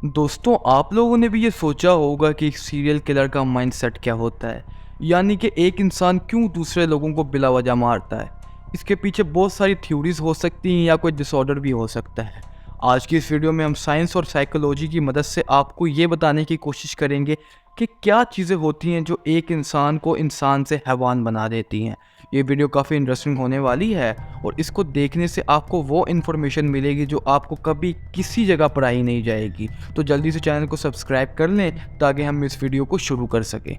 दोस्तों, आप लोगों ने भी ये सोचा होगा कि एक सीरियल किलर का माइंडसेट क्या होता है। यानी कि एक इंसान क्यों दूसरे लोगों को बिला वजह मारता है। इसके पीछे बहुत सारी थ्योरीज हो सकती हैं या कोई डिसऑर्डर भी हो सकता है। आज की इस वीडियो में हम साइंस और साइकोलॉजी की मदद से आपको ये बताने की कोशिश करेंगे कि क्या चीज़ें होती हैं जो एक इंसान को इंसान से हैवान बना देती हैं। ये वीडियो काफ़ी इंटरेस्टिंग होने वाली है और इसको देखने से आपको वो इन्फॉर्मेशन मिलेगी जो आपको कभी किसी जगह पढ़ाई नहीं जाएगी। तो जल्दी से चैनल को सब्सक्राइब कर लें ताकि हम इस वीडियो को शुरू कर सकें।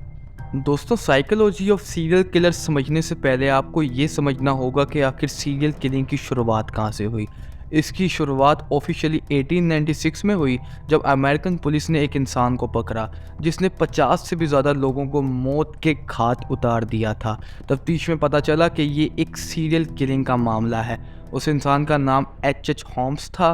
दोस्तों, साइकोलॉजी ऑफ सीरियल किलर समझने से पहले आपको ये समझना होगा कि आखिर सीरियल किलिंग की शुरुआत कहाँ से हुई। इसकी शुरुआत ऑफिशियली 1896 में हुई, जब अमेरिकन पुलिस ने एक इंसान को पकड़ा जिसने 50 से भी ज़्यादा लोगों को मौत के घाट उतार दिया था। तफ्तीश में पता चला कि ये एक सीरियल किलिंग का मामला है। उस इंसान का नाम एच होम्स था।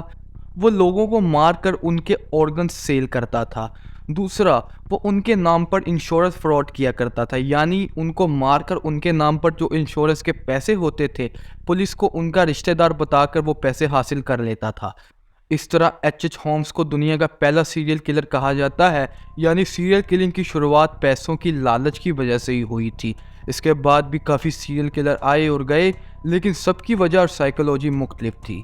वो लोगों को मारकर उनके ऑर्गन सेल करता था। दूसरा, वो उनके नाम पर इंश्योरेंस फ्रॉड किया करता था, यानी उनको मारकर उनके नाम पर जो इंश्योरेंस के पैसे होते थे, पुलिस को उनका रिश्तेदार बताकर वो पैसे हासिल कर लेता था। इस तरह एच होम्स को दुनिया का पहला सीरियल किलर कहा जाता है, यानी सीरियल किलिंग की शुरुआत पैसों की लालच की वजह से ही हुई थी। इसके बाद भी काफ़ी सीरियल किलर आए और गए, लेकिन सबकी वजह और साइकोलॉजी मुख्तलिफ थी।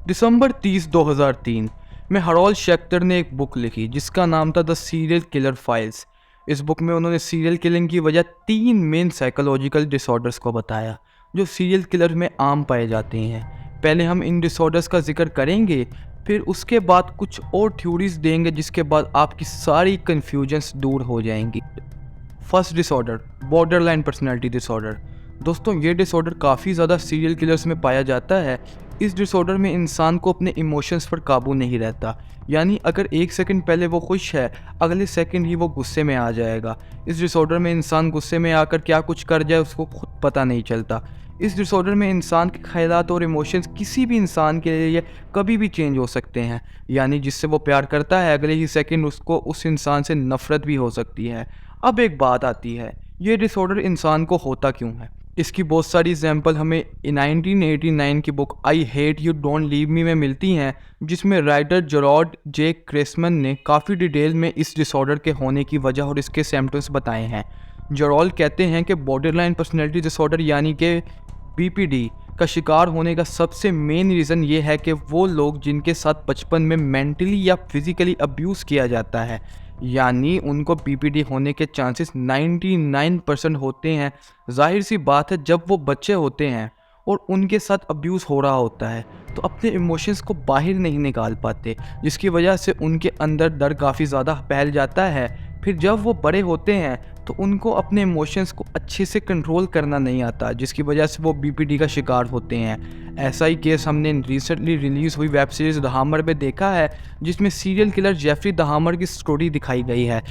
दिसंबर 30, 2003 में हरोल्ड शेक्टर ने एक बुक लिखी जिसका नाम था द सीरियल किलर फाइल्स। इस बुक में उन्होंने सीरियल किलिंग की वजह 3 मेन साइकोलॉजिकल डिसऑर्डर्स को बताया जो सीरियल किलर में आम पाए जाते हैं। पहले हम इन डिसऑर्डर्स का जिक्र करेंगे, फिर उसके बाद कुछ और थ्योरीज देंगे जिसके बाद आपकी सारी कन्फ्यूजन्स दूर हो जाएंगी। First disorder, borderline personality disorder. दोस्तों, ये डिसऑर्डर काफ़ी ज़्यादा सीरियल किलर्स में पाया जाता है। इस डिसऑर्डर में इंसान को अपने इमोशंस पर काबू नहीं रहता, यानी अगर एक सेकंड पहले वो खुश है, अगले सेकंड ही वो गुस्से में आ जाएगा। इस डिसऑर्डर में इंसान गुस्से में आकर क्या कुछ कर जाए उसको खुद पता नहीं चलता। इस डिसऑर्डर में इंसान के ख्यालात और इमोशंस किसी भी इंसान के लिए कभी भी चेंज हो सकते हैं, यानी जिससे वो प्यार करता है अगले ही सेकंड उसको उस इंसान से नफरत भी हो सकती है। अब एक बात आती है, ये डिसऑर्डर इंसान को होता क्यों है। इसकी बहुत सारी एग्जाम्पल हमें 1989 की book I hate you don't leave me में मिलती हैं, जिसमें राइटर जेरोड जे क्रेसमन ने काफ़ी डिटेल में इस डिसऑर्डर के होने की वजह और इसके सिम्टम्स बताए हैं। जेरोल्ड कहते हैं कि बॉर्डरलाइन पर्सनैलिटी डिसऑर्डर यानी कि बीपीडी का शिकार होने का सबसे मेन रीज़न ये है कि वो लोग जिनके साथ बचपन में मेंटली या फिज़िकली अब्यूज़ किया जाता है, यानी उनको बीपीडी होने के चांसेस 99% होते हैं। जाहिर सी बात है, जब वो बच्चे होते हैं और उनके साथ अब्यूज़ हो रहा होता है तो अपने इमोशंस को बाहर नहीं निकाल पाते, जिसकी वजह से उनके अंदर डर काफ़ी ज़्यादा फैल जाता है। फिर जब वो बड़े होते हैं तो उनको अपने इमोशंस को अच्छे से कंट्रोल करना नहीं आता, जिसकी वजह से वो बीपीडी का शिकार होते हैं। ऐसा ही केस हमने रिसेंटली रिलीज़ हुई वेब सीरीज़ द हामर में देखा है, जिसमें serial killer Jeffrey Dahmer की स्टोरी दिखाई गई है,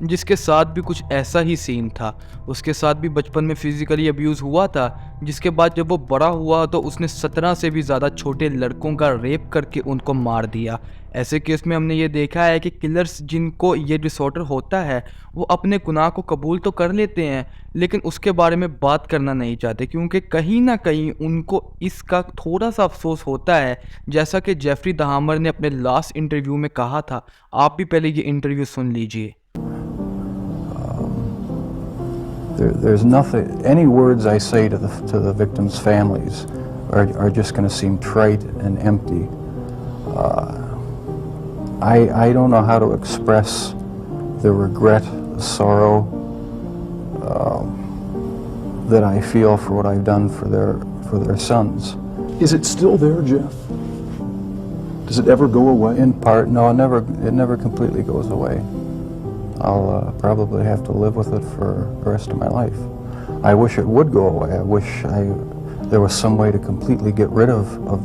जिसके साथ भी कुछ ऐसा ही सीन था। उसके साथ भी बचपन में फिज़िकली अब्यूज़ हुआ था, जिसके बाद जब वो बड़ा हुआ तो उसने 17 से भी ज़्यादा छोटे लड़कों का रेप करके उनको मार दिया। ऐसे केस में हमने ये देखा है कि किलर्स जिनको ये डिसऑर्डर होता है वो अपने गुनाह को कबूल तो कर लेते हैं, लेकिन उसके बारे में बात करना नहीं चाहते, क्योंकि कहीं ना कहीं उनको इसका थोड़ा सा अफसोस होता है, जैसा कि जेफरी द हामर ने अपने लास्ट इंटरव्यू में कहा था। आप भी पहले ये इंटरव्यू सुन लीजिए। There's nothing, any words I say to the victims' families are just going to seem trite and empty. I don't know how to express the regret, the sorrow that I feel for what I've done for their sons. Is it still there, Jeff? Does it ever go away? In part, no, it never completely goes away. I'll probably have to live with it for the rest of my life. I wish it would go away. I wish there was some way to completely get rid of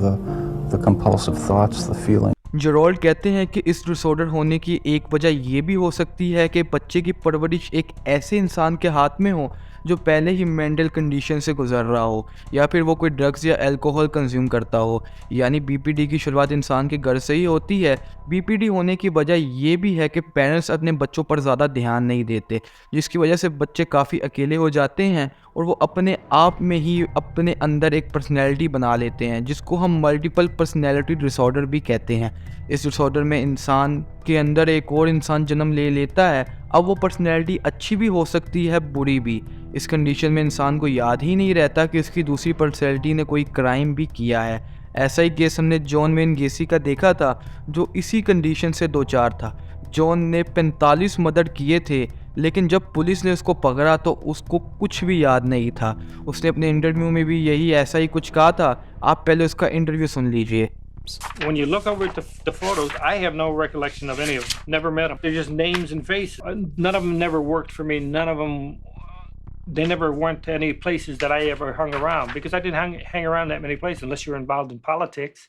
the compulsive thoughts, the feeling. Jerold कहते हैं कि इस disorder होने की एक वजह ये भी हो सकती है कि बच्चे की परवरिश एक ऐसे इंसान के हाथ में हो जो पहले ही मेंटल कंडीशन से गुजर रहा हो, या फिर वो कोई ड्रग्स या अल्कोहल कंज्यूम करता हो। यानी बीपीडी की शुरुआत इंसान के घर से ही होती है। बीपीडी होने की वजह ये भी है कि पेरेंट्स अपने बच्चों पर ज़्यादा ध्यान नहीं देते, जिसकी वजह से बच्चे काफ़ी अकेले हो जाते हैं और वो अपने आप में ही अपने अंदर एक पर्सनैलिटी बना लेते हैं, जिसको हम मल्टीपल पर्सनैलिटी डिसऑर्डर भी कहते हैं। इस डिसऑर्डर में इंसान के अंदर एक और इंसान जन्म ले लेता है। अब वो पर्सनैलिटी अच्छी भी हो सकती है, बुरी भी। इस कंडीशन में इंसान को याद ही नहीं रहता कि उसकी दूसरी पर्सनैलिटी ने कोई क्राइम भी किया है। ऐसा ही केस हमने जॉन वेन गेसी का देखा था, जो इसी कंडीशन से दो चार था। जॉन ने 45 मर्डर किए थे, लेकिन जब पुलिस ने उसको पकड़ा तो उसको कुछ भी याद नहीं था। उसने अपने इंटरव्यू में भी यही ऐसा ही कुछ कहा था। आप पहले उसका इंटरव्यू सुन लीजिए। When you look over at the photos, I have no recollection of any of them. Never met them. They're just names and faces. None of them never worked for me. None of them, they never went to any places that I ever hung around, because I didn't hang around that many places unless you were involved in politics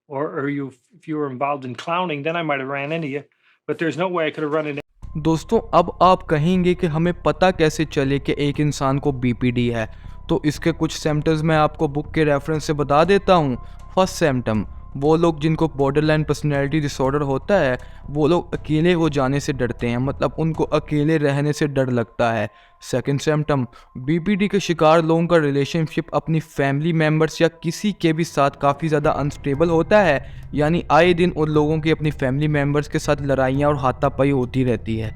or if you were involved in clowning, then I might have ran into you. But there's no way I could have run into. दोस्तों, अब आप कहेंगे कि हमें पता कैसे चले कि एक इंसान को बीपीडी है, तो इसके कुछ सिम्टम्स मैं आपको बुक के रेफरेंस से बता देता हूँ। फर्स्ट सिम्टम, वो लोग जिनको बॉर्डरलाइन पर्सनैलिटी डिसऑर्डर होता है, वो लोग अकेले हो जाने से डरते हैं, मतलब उनको अकेले रहने से डर लगता है। सेकंड सिम्टम, बीपीडी के शिकार लोगों का रिलेशनशिप अपनी फैमिली मेम्बर्स या किसी के भी साथ काफ़ी ज़्यादा अनस्टेबल होता है। यानी आए दिन उन लोगों की अपनी फैमिली मेम्बर्स के साथ लड़ाइयाँ और हाथापाई होती रहती है।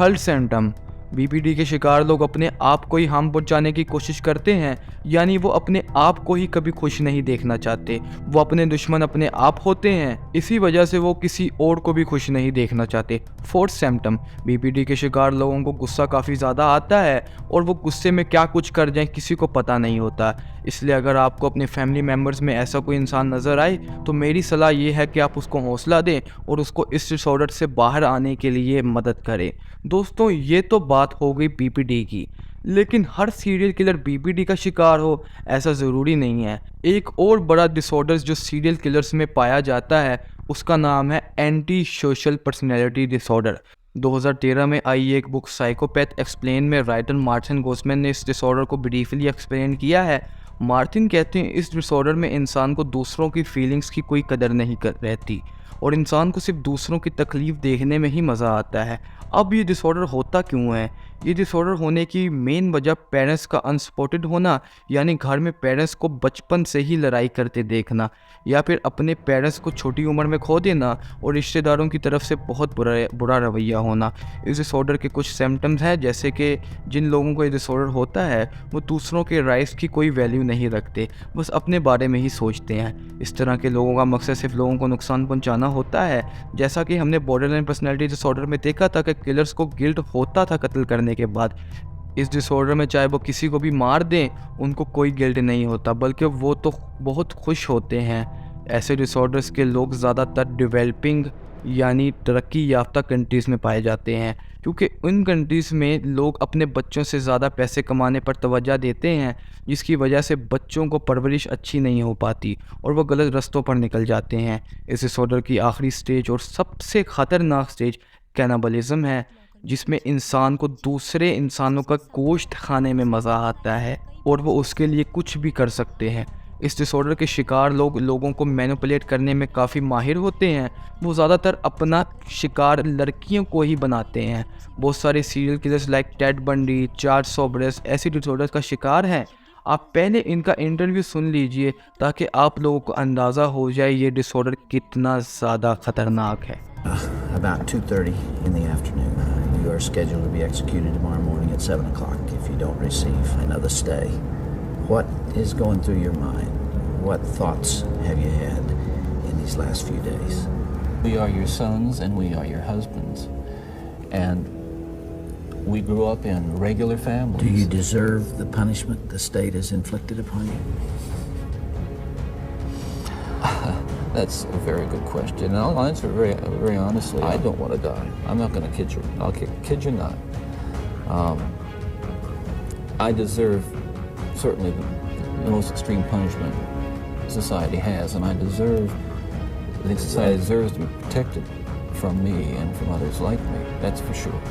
थर्ड सिम्टम, बीपीडी के शिकार लोग अपने आप को ही हार्म पहुंचाने की कोशिश करते हैं। यानी वो अपने आप को ही कभी खुश नहीं देखना चाहते। वो अपने दुश्मन अपने आप होते हैं, इसी वजह से वो किसी और को भी खुश नहीं देखना चाहते। फोर्थ सिम्टम, बीपीडी के शिकार लोगों को गुस्सा काफ़ी ज़्यादा आता है और वो गुस्से में क्या कुछ कर जाएं किसी को पता नहीं होता। इसलिए अगर आपको अपने फैमिली मेम्बर्स में ऐसा कोई इंसान नज़र आए तो मेरी सलाह ये है कि आप उसको हौसला दें और उसको इस डिसऑर्डर से बाहर आने के लिए मदद करें। दोस्तों, ये तो बात हो गई बीपीडी की, लेकिन हर सीरियल किलर बीपीडी का शिकार हो ऐसा ज़रूरी नहीं है। एक और बड़ा डिसऑर्डर जो सीरियल किलर्स में पाया जाता है उसका नाम है एंटी सोशल पर्सनैलिटी डिसऑर्डर। 2013 में आई एक बुक साइकोपैथ एक्सप्लेन में राइटर मार्टिन गोसमैन ने इस डिसऑर्डर को ब्रीफली एक्सप्लेन किया है। मार्टिन कहते हैं इस डिसऑर्डर में इंसान को दूसरों की फीलिंग्स की कोई कदर नहीं रहती और इंसान को सिर्फ दूसरों की तकलीफ़ देखने में ही मज़ा आता है। अब ये डिसऑर्डर होता क्यों है? ये डिसऑर्डर होने की मेन वजह पेरेंट्स का अनसपोर्टेड होना, यानी घर में पेरेंट्स को बचपन से ही लड़ाई करते देखना, या फिर अपने पेरेंट्स को छोटी उम्र में खो देना और रिश्तेदारों की तरफ से बहुत बुरा रवैया होना। इस डिसऑर्डर के कुछ सिम्टम्स हैं, जैसे कि जिन लोगों को ये डिसऑर्डर होता है वो दूसरों के राइट्स की कोई वैल्यू नहीं रखते, बस अपने बारे में ही सोचते हैं। इस तरह के लोगों का मकसद सिर्फ लोगों को नुकसान पहुंचाना होता है। जैसा कि हमने बॉर्डरलाइन पर्सनैलिटी डिसऑर्डर में देखा था कि किलर्स को गिल्ट होता था कत्ल करने के बाद। इस डिसऑर्डर में चाहे वो किसी को भी मार दें उनको कोई गिल्ट नहीं होता, बल्कि वो तो बहुत खुश होते हैं। ऐसे डिसऑर्डर्स के लोग ज़्यादातर डेवलपिंग यानी तरक्की याफ्ता कंट्रीज़ में पाए जाते हैं, क्योंकि उन कंट्रीज़ में लोग अपने बच्चों से ज़्यादा पैसे कमाने पर तवज्जो देते हैं, जिसकी वजह से बच्चों को परवरिश अच्छी नहीं हो पाती और वो गलत रास्तों पर निकल जाते हैं। इस डिसऑर्डर की आखिरी स्टेज और सबसे ख़तरनाक स्टेज कैनिबलिज्म है, जिसमें इंसान को दूसरे इंसानों का गोश्त खाने में मज़ा आता है और वो उसके लिए कुछ भी कर सकते हैं। इस डिसऑर्डर के शिकार लोग लोगों को मैनिपुलेट करने में काफ़ी माहिर होते हैं। वो ज़्यादातर अपना शिकार लड़कियों को ही बनाते हैं। बहुत सारे serial killers like Ted Bundy, Charles Sobhraj ऐसी डिसऑर्डर्स का शिकार हैं। आप पहले इनका इंटरव्यू सुन लीजिए ताकि आप लोगों को अंदाज़ा हो जाए ये डिसऑर्डर कितना ज़्यादा ख़तरनाक है। About 2:30 in the afternoon. You are scheduled to be executed tomorrow morning at 7 o'clock if you don't receive another stay. What is going through your mind? What thoughts have you had in these last few days? We are your sons and we are your husbands. And we grew up in regular families. Do you deserve the punishment the state has inflicted upon you? That's a very good question, and I'll answer very honestly. I don't want to die. I'm not going to kid you. I'll kid you not. I deserve certainly the most extreme punishment society has, and I think society deserves to be protected from me and from others like me. That's for sure.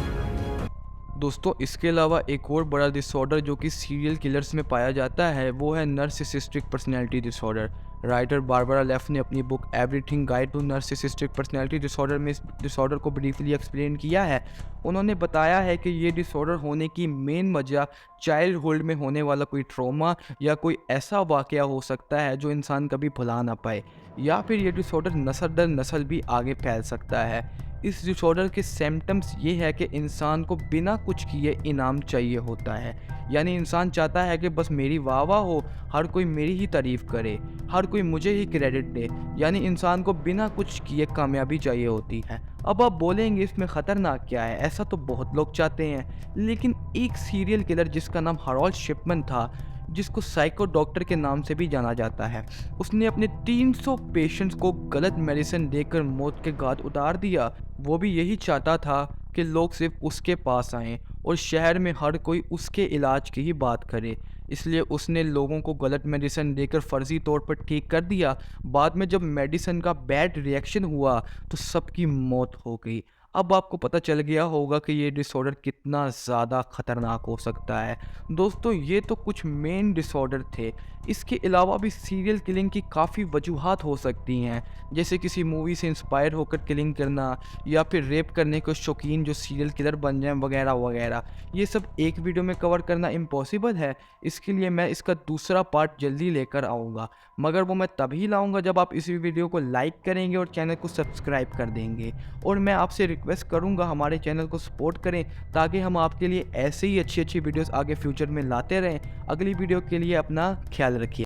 दोस्तों इसके अलावा एक और बड़ा disorder जो कि serial killers में पाया जाता है वो है narcissistic personality disorder. Writer Barbara Leff ने अपनी book everything guide to narcissistic personality disorder में इस डिसऑर्डर को ब्रीफली एक्सप्लेन किया है। उन्होंने बताया है कि ये डिसऑर्डर होने की मेन वजह चाइल्डहुड में होने वाला कोई ट्रॉमा या कोई ऐसा वाक़या हो सकता है जो इंसान कभी भुला ना पाए, या फिर ये डिसऑर्डर नस्ल दर नस्ल भी आगे फैल सकता है। इस डिसऑर्डर के सिम्टम्स ये है कि इंसान को बिना कुछ किए इनाम चाहिए होता है, यानी इंसान चाहता है कि बस मेरी वाह वाह हो, हर कोई मेरी ही तारीफ़ करे, हर कोई मुझे ही क्रेडिट दे, यानी इंसान को बिना कुछ किए कामयाबी चाहिए होती है। अब आप बोलेंगे इसमें ख़तरनाक क्या है, ऐसा तो बहुत लोग चाहते हैं, लेकिन एक सीरियल किलर जिसका नाम हरोल्ड शिपमैन था, जिसको साइको डॉक्टर के नाम से भी जाना जाता है, उसने अपने 300 पेशेंट्स को गलत मेडिसिन देकर मौत के घाट उतार दिया। वो भी यही चाहता था कि लोग सिर्फ उसके पास आएं और शहर में हर कोई उसके इलाज की ही बात करे, इसलिए उसने लोगों को गलत मेडिसिन देकर फ़र्ज़ी तौर पर ठीक कर दिया। बाद में जब मेडिसिन का बैड रिएक्शन हुआ तो सबकी मौत हो गई। अब आपको पता चल गया होगा कि ये डिसऑर्डर कितना ज़्यादा ख़तरनाक हो सकता है। दोस्तों ये तो कुछ मेन डिसऑर्डर थे, इसके अलावा भी सीरियल किलिंग की काफ़ी वजूहात हो सकती हैं, जैसे किसी मूवी से इंस्पायर होकर किलिंग करना या फिर रेप करने के शौकीन जो सीरियल किलर बन जाएं वगैरह वगैरह। ये सब एक वीडियो में कवर करना इम्पॉसिबल है, इसके लिए मैं इसका दूसरा पार्ट जल्दी लेकर आऊँगा, मगर वो मैं तभी लाऊँगा जब आप इस वीडियो को लाइक करेंगे और चैनल को सब्सक्राइब कर देंगे। और मैं आपसे रिक्वेस्ट करूंगा हमारे चैनल को सपोर्ट करें ताकि हम आपके लिए ऐसे ही अच्छी अच्छी वीडियोस आगे फ्यूचर में लाते रहें। अगली वीडियो के लिए अपना ख्याल रखिए।